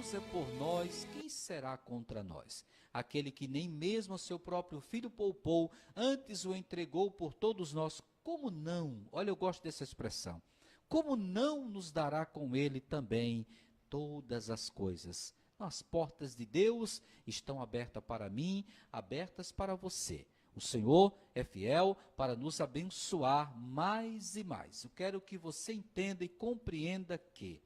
Deus é por nós, quem será contra nós? Aquele que nem mesmo o seu próprio filho poupou, antes o entregou por todos nós, como não? Olha, eu gosto dessa expressão. Como não nos dará com ele também todas as coisas? As portas de Deus estão abertas para mim, abertas para você. O Senhor é fiel para nos abençoar mais e mais. Eu quero que você entenda e compreenda que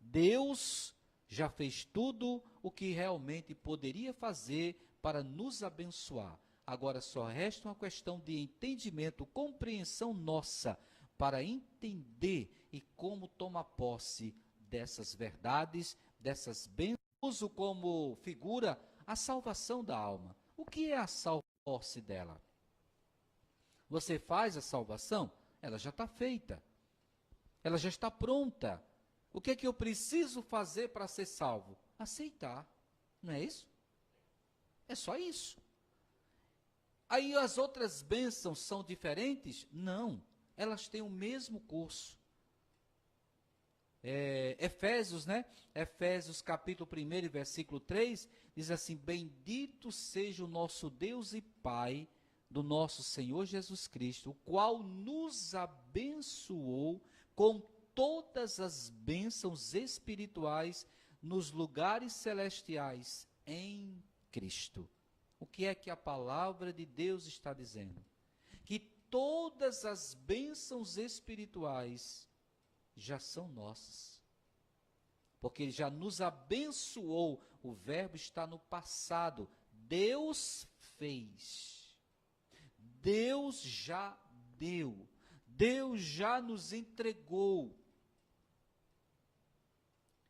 Deus já fez tudo o que realmente poderia fazer para nos abençoar. Agora só resta uma questão de entendimento, compreensão nossa, para entender e como tomar posse dessas verdades, dessas bênçãos. Uso como figura a salvação da alma. O que é a posse dela? Você faz a salvação, ela já está feita. Ela já está pronta. O que é que eu preciso fazer para ser salvo? Aceitar. Não é isso? É só isso. Aí as outras bênçãos são diferentes? Não. Elas têm o mesmo curso. Efésios, né? Efésios capítulo 1, versículo 3, diz assim: bendito seja o nosso Deus e Pai do nosso Senhor Jesus Cristo, o qual nos abençoou com todas as bênçãos espirituais nos lugares celestiais em Cristo. O que é que a palavra de Deus está dizendo? Que todas as bênçãos espirituais já são nossas, porque ele já nos abençoou. O verbo está no passado. Deus fez, Deus já deu, Deus já nos entregou.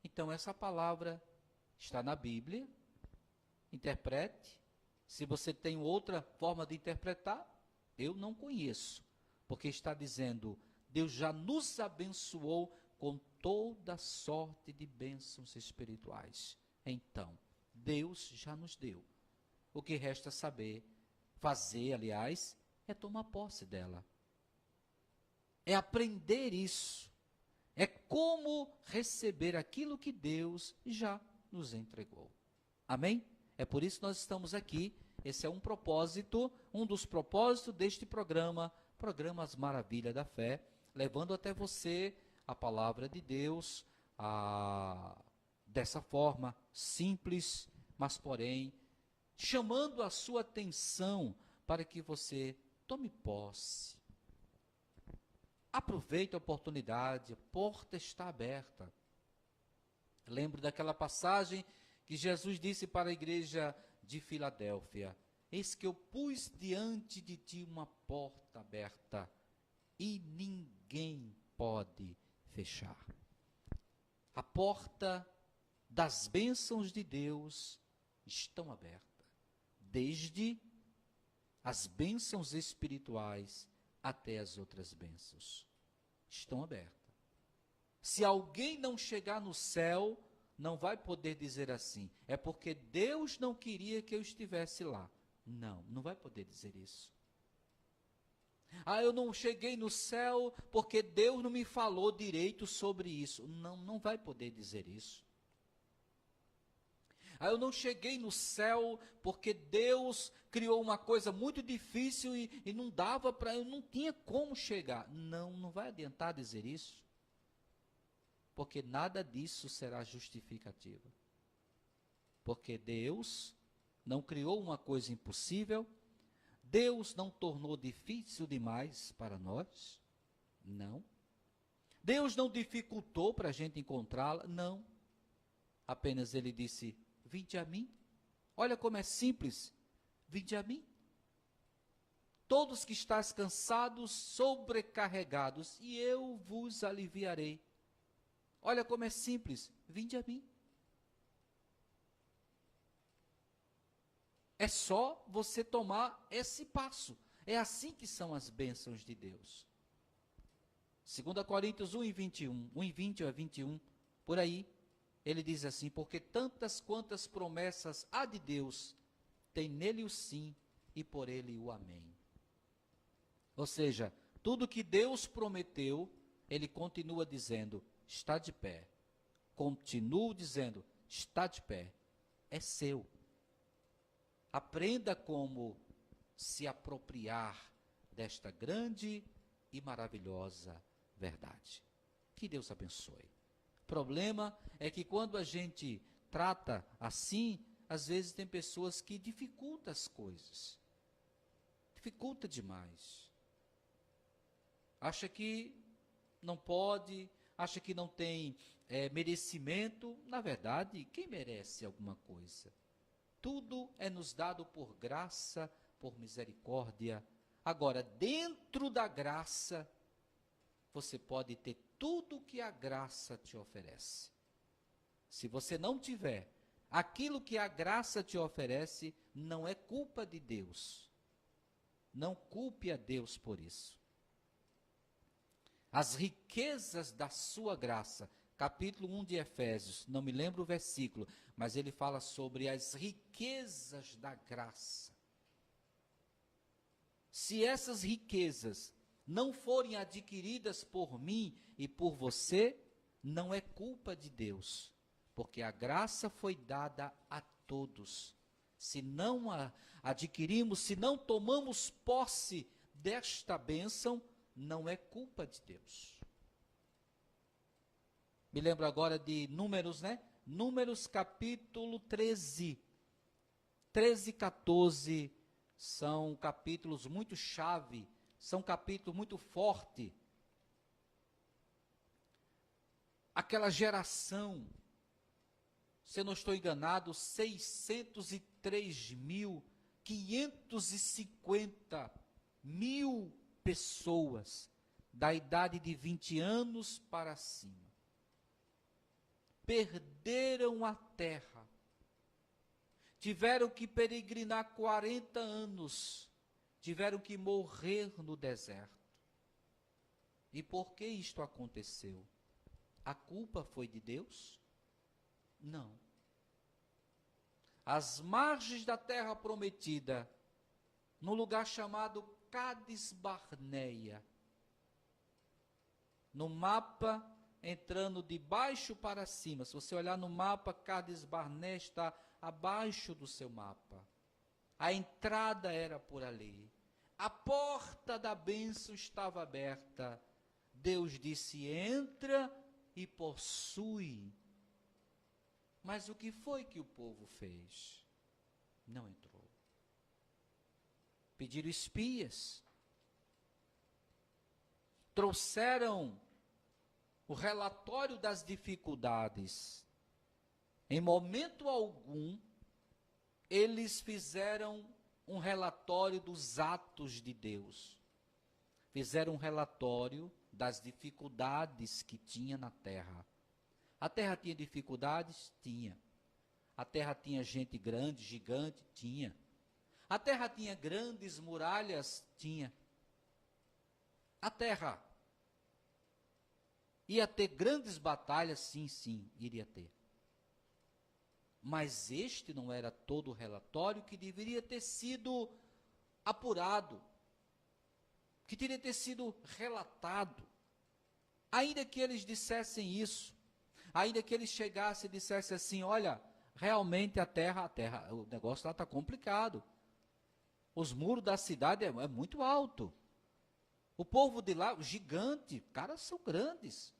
Então essa palavra está na Bíblia. Interprete. Se você tem outra forma de interpretar, eu não conheço, porque está dizendo: Deus já nos abençoou com toda sorte de bênçãos espirituais. Então, Deus já nos deu. O que resta saber, fazer, aliás, é tomar posse dela. É aprender isso. É como receber aquilo que Deus já nos entregou. Amém? É por isso que nós estamos aqui. Esse é um propósito, um dos propósitos deste programa, As Maravilhas da Fé, levando até você a palavra de Deus, dessa forma simples, mas porém, chamando a sua atenção para que você tome posse. Aproveite a oportunidade, a porta está aberta. Lembro daquela passagem que Jesus disse para a igreja de Filadélfia: eis que eu pus diante de ti uma porta aberta, e ninguém pode fechar. A porta das bênçãos de Deus estão abertas, desde as bênçãos espirituais até as outras bênçãos. Estão abertas. Se alguém não chegar no céu, não vai poder dizer assim: é porque Deus não queria que eu estivesse lá. Não, não vai poder dizer isso. Eu não cheguei no céu porque Deus não me falou direito sobre isso. Não, não vai poder dizer isso. Eu não cheguei no céu porque Deus criou uma coisa muito difícil e não dava para, eu não tinha como chegar. Não, não vai adiantar dizer isso. Porque nada disso será justificativa. Porque Deus não criou uma coisa impossível, Deus não tornou difícil demais para nós, não. Deus não dificultou para a gente encontrá-la, não. Apenas ele disse: vinde a mim. Olha como é simples, vinde a mim. Todos que estáis cansados, sobrecarregados, e eu vos aliviarei. Olha como é simples, vinde a mim. É só você tomar esse passo. É assim que são as bênçãos de Deus. 2 Coríntios 1 e 21, 1 e 20 a 21, por aí, ele diz assim: porque tantas quantas promessas há de Deus, tem nele o sim e por ele o amém. Ou seja, tudo que Deus prometeu, ele continua dizendo: está de pé. continuo dizendo, está de pé, é seu. Aprenda como se apropriar desta grande e maravilhosa verdade. Que Deus abençoe. O problema é que quando a gente trata assim, às vezes tem pessoas que dificultam as coisas. Dificulta demais. Acha que não pode, acha que não tem merecimento. Na verdade, quem merece alguma coisa? Tudo é nos dado por graça, por misericórdia. Agora, dentro da graça, você pode ter tudo que a graça te oferece. Se você não tiver aquilo que a graça te oferece, não é culpa de Deus. Não culpe a Deus por isso. As riquezas da sua graça, capítulo 1 de Efésios, não me lembro o versículo, mas ele fala sobre as riquezas da graça. Se essas riquezas não forem adquiridas por mim e por você, não é culpa de Deus, porque a graça foi dada a todos. Se não a adquirimos, se não tomamos posse desta bênção, não é culpa de Deus. Me lembro agora de Números, né? Números capítulo 13. 13 e 14 são capítulos muito chave, são capítulos muito fortes. Aquela geração, se eu não estou enganado, 603.550 pessoas da idade de 20 anos para cima perderam a terra, tiveram que peregrinar 40 anos, tiveram que morrer no deserto. E por que isto aconteceu? A culpa foi de Deus? Não. Às margens da terra prometida, no lugar chamado Cades Barneia, no mapa, entrando de baixo para cima, se você olhar no mapa, Cades Barneia está abaixo do seu mapa. A entrada era por ali. A porta da bênção estava aberta. Deus disse, entra e possui. Mas o que foi que o povo fez? Não entrou. Pediram espias. Trouxeram o relatório das dificuldades. Em momento algum, eles fizeram um relatório dos atos de Deus. Fizeram um relatório das dificuldades que tinha na terra. A terra tinha dificuldades? Tinha. A terra tinha gente grande, gigante? Tinha. A terra tinha grandes muralhas? Tinha. A terra ia ter grandes batalhas? Sim, sim, iria ter. Mas este não era todo o relatório que deveria ter sido apurado, que teria ter sido relatado. Ainda que eles dissessem isso, ainda que eles chegassem e dissessem assim, olha, realmente a terra, o negócio lá está complicado. Os muros da cidade é muito alto. O povo de lá, gigante, caras são grandes.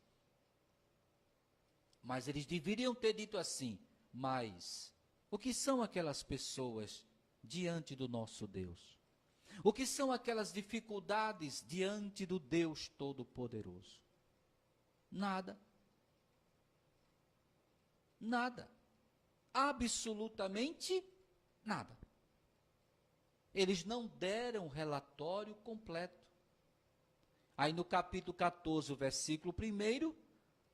Mas eles deveriam ter dito assim, mas o que são aquelas pessoas diante do nosso Deus? O que são aquelas dificuldades diante do Deus Todo-Poderoso? Nada. Nada. Absolutamente nada. Eles não deram relatório completo. Aí no capítulo 14, o versículo 1,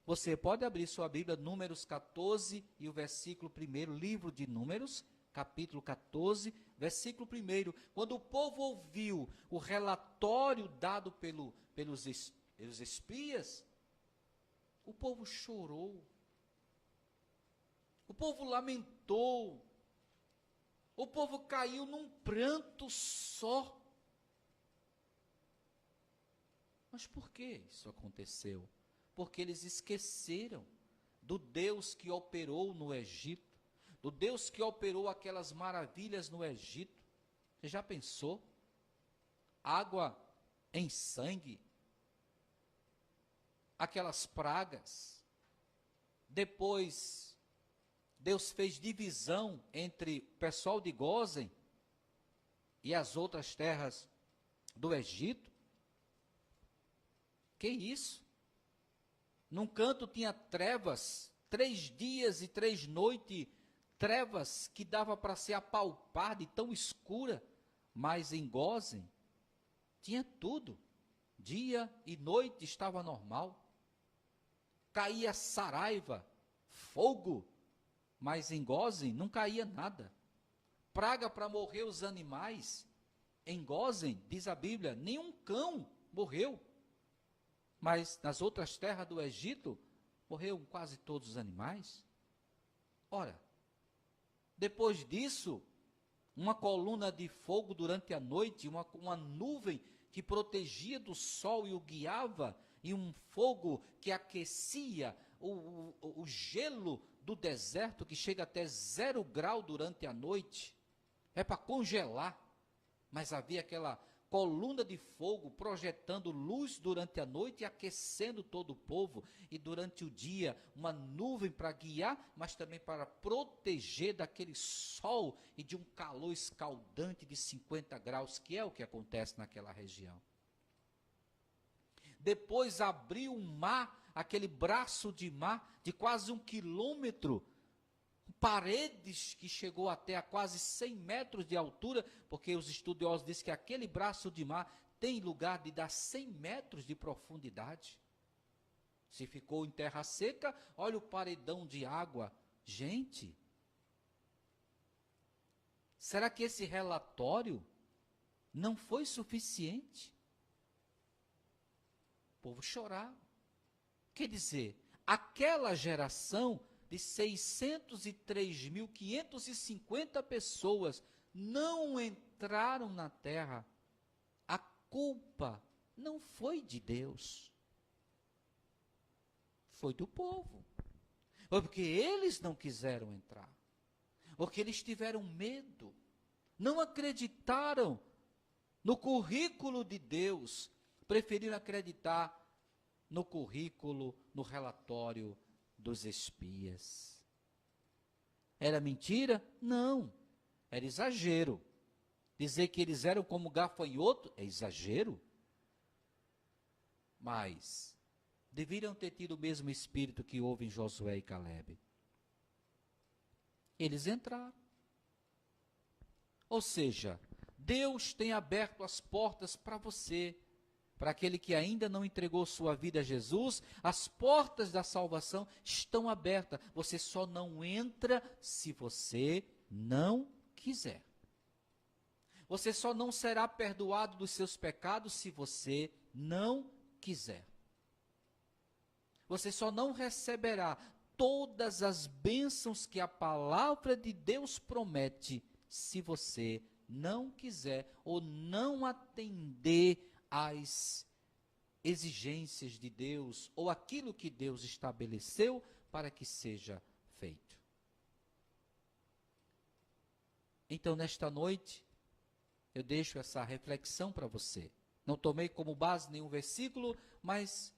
você pode abrir sua Bíblia, Números 14 e o versículo 1, livro de Números, capítulo 14, versículo 1. Quando o povo ouviu o relatório dado pelos espias, o povo chorou, o povo lamentou, o povo caiu num pranto só. Mas por que isso aconteceu? Porque eles esqueceram do Deus que operou no Egito, do Deus que operou aquelas maravilhas no Egito. Você já pensou? Água em sangue, aquelas pragas. Depois, Deus fez divisão entre o pessoal de Gósen e as outras terras do Egito. Que isso? Num canto tinha trevas, 3 dias e 3 noites, trevas que dava para se apalpar de tão escura, mas em Gósen tinha tudo, dia e noite estava normal, caía saraiva, fogo, mas em Gósen não caía nada, praga para morrer os animais, em Gósen, diz a Bíblia, nenhum cão morreu, mas nas outras terras do Egito, morreram quase todos os animais. Ora, depois disso, uma coluna de fogo durante a noite, uma nuvem que protegia do sol e o guiava, e um fogo que aquecia o gelo do deserto, que chega até 0 grau durante a noite, é para congelar, mas havia aquela coluna de fogo projetando luz durante a noite e aquecendo todo o povo, e durante o dia uma nuvem para guiar, mas também para proteger daquele sol e de um calor escaldante de 50 graus, que é o que acontece naquela região. Depois abriu um mar, aquele braço de mar de quase 1 quilômetro, paredes que chegou até a quase 100 metros de altura, porque os estudiosos dizem que aquele braço de mar tem lugar de dar 100 metros de profundidade. Se ficou em terra seca, olha o paredão de água. Gente, será que esse relatório não foi suficiente? O povo chorava. Quer dizer, aquela geração de 603.550 pessoas não entraram na terra. A culpa não foi de Deus, foi do povo. Foi porque eles não quiseram entrar, porque eles tiveram medo, não acreditaram no currículo de Deus, preferiram acreditar no currículo, no relatório dos espias. Era mentira? Não, era exagero. Dizer que eles eram como gafanhoto é exagero. Mas deveriam ter tido o mesmo espírito que houve em Josué e Calebe. Eles entraram. Ou seja, Deus tem aberto as portas para você. Para aquele que ainda não entregou sua vida a Jesus, as portas da salvação estão abertas. Você só não entra se você não quiser. Você só não será perdoado dos seus pecados se você não quiser. Você só não receberá todas as bênçãos que a palavra de Deus promete se você não quiser ou não atender às exigências de Deus ou aquilo que Deus estabeleceu para que seja feito. Então, nesta noite, eu deixo essa reflexão para você. Não tomei como base nenhum versículo, mas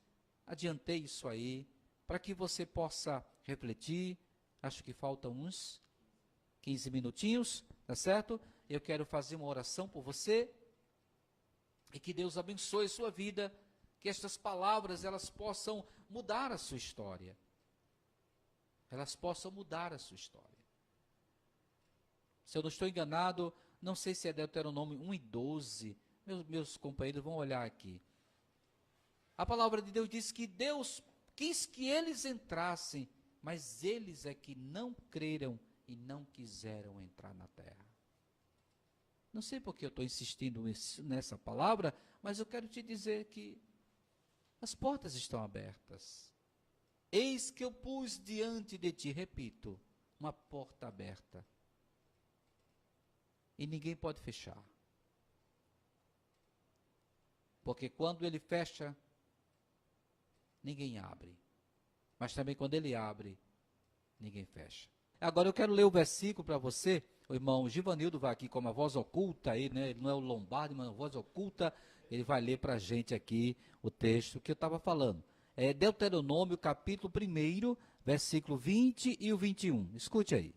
adiantei isso aí para que você possa refletir. Acho que faltam uns 15 minutinhos, tá certo? Eu quero fazer uma oração por você. E que Deus abençoe a sua vida, que estas palavras elas possam mudar a sua história. Elas possam mudar a sua história. Se eu não estou enganado, não sei se é Deuteronômio 1:12, meus companheiros vão olhar aqui. A palavra de Deus diz que Deus quis que eles entrassem, mas eles é que não creram e não quiseram entrar na terra. Não sei porque eu estou insistindo nessa palavra, mas eu quero te dizer que as portas estão abertas. Eis que eu pus diante de ti, repito, uma porta aberta. E ninguém pode fechar. Porque quando ele fecha, ninguém abre. mas também quando ele abre, ninguém fecha. Agora eu quero ler o versículo para você. O irmão Givanildo vai aqui com uma voz oculta aí, né? Ele não é o Lombardi, mas uma voz oculta. Ele vai ler para a gente aqui o texto que eu estava falando. É Deuteronômio, capítulo 1, versículo 20 e o 21. Escute aí.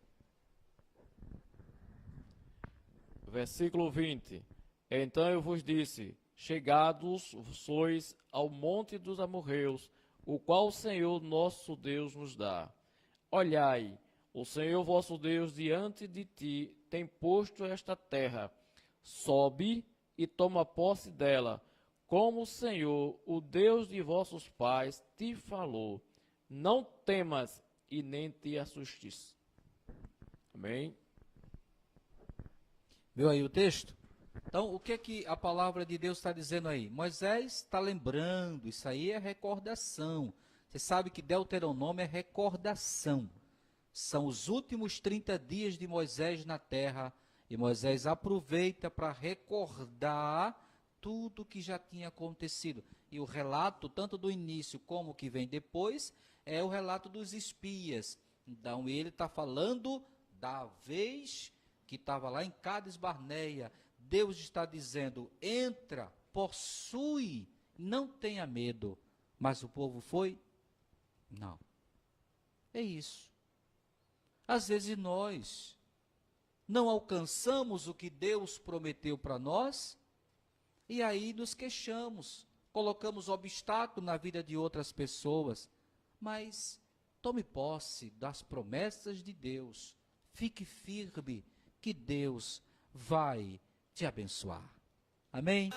Versículo 20. Então eu vos disse, chegados sois ao monte dos amorreus, o qual o Senhor nosso Deus nos dá. Olhai, o Senhor vosso Deus diante de ti tem posto esta terra. Sobe e toma posse dela, como o Senhor, o Deus de vossos pais, te falou. Não temas e nem te assustes. Amém? Viu aí o texto? Então, o que a palavra de Deus está dizendo aí? Moisés está lembrando, isso aí é recordação. Você sabe que Deuteronômio é recordação. São os últimos 30 dias de Moisés na terra, e Moisés aproveita para recordar tudo o que já tinha acontecido. E o relato, tanto do início como o que vem depois, é o relato dos espias. Então, ele está falando da vez que estava lá em Cades Barneia. Deus está dizendo, entra, possui, não tenha medo. Mas o povo foi? Não. É isso. Às vezes nós não alcançamos o que Deus prometeu para nós, e aí nos queixamos, colocamos obstáculo na vida de outras pessoas. Mas tome posse das promessas de Deus, fique firme, que Deus vai te abençoar. Amém?